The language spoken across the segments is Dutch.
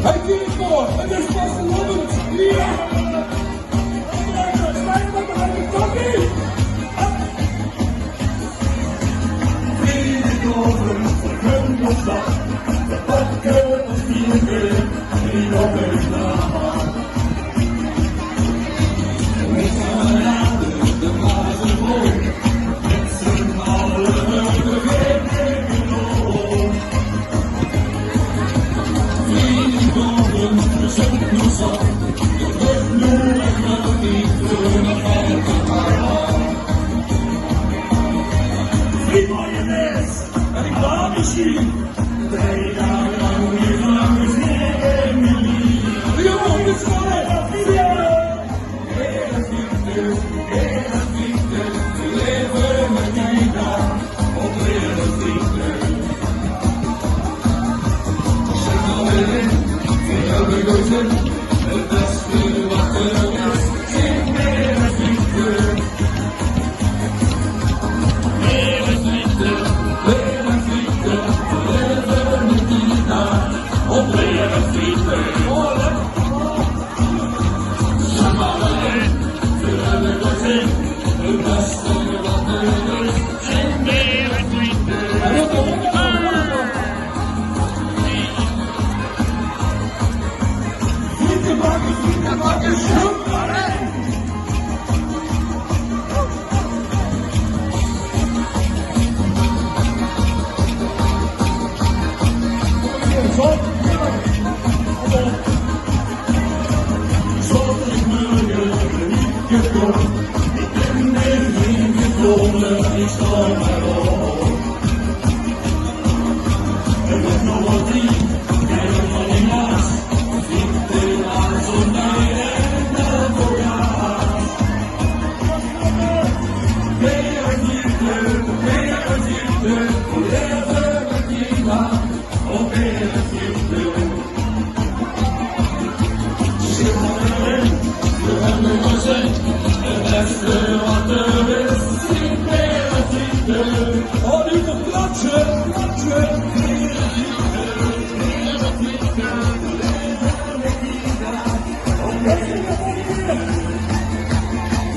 Hij kiest voor, het is Vasteloavend. Ja! Stijgen met de tokkie! Vrienden, vergun ons dat. We pakken ons vier keer, niet op een naam. We gaan raden, de mazen mooi. Met z'n allen de week. We zijn nu zo, het wordt nu echt nog niet kunnen gaan. Vriend mayonaise, en ik laat misschien 3 dagen lang niet lang is niet. Jongen, dit is wel echt video. Hele vrienden, we leven met die dag op hele vrienden. Zeg nou weer in. We go to the best we want to is sing mere vrienden. Mere vrienden, we leven met die dag op mere vrienden. Zeg maar alleen, we go to the best we want to is sing mere vrienden. Bakken, zoek maar in! Zonder ik me niet gekomen, ik ben weer vriend gekomen, ik sta maar op. Er wordt nog wat drie, jij bent van die maas, vriend in aan zo'n mij. Oh, nu nog klatschen, klatschen.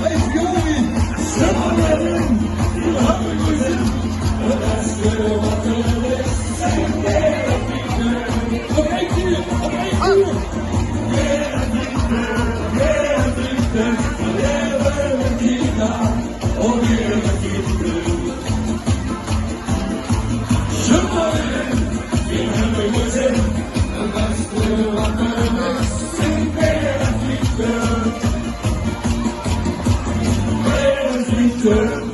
Hey, Joey, zet maar in. Hier hebben we zin. Het beste wat er is, zijn meer vrienden. Op 1 uur, op 1 uur. Meer vrienden, we leven met die dag. Oh, meer vrienden. Zet maar in. Hier hebben we zin. Het beste wat er is, zijn meer vrienden. Meer vrienden.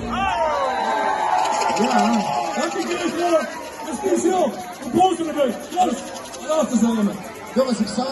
Ja, dank je Kirchroa. Dat is speciaal. Een boos in de bus. Juist. Laat te zingen. Jongens, ik sta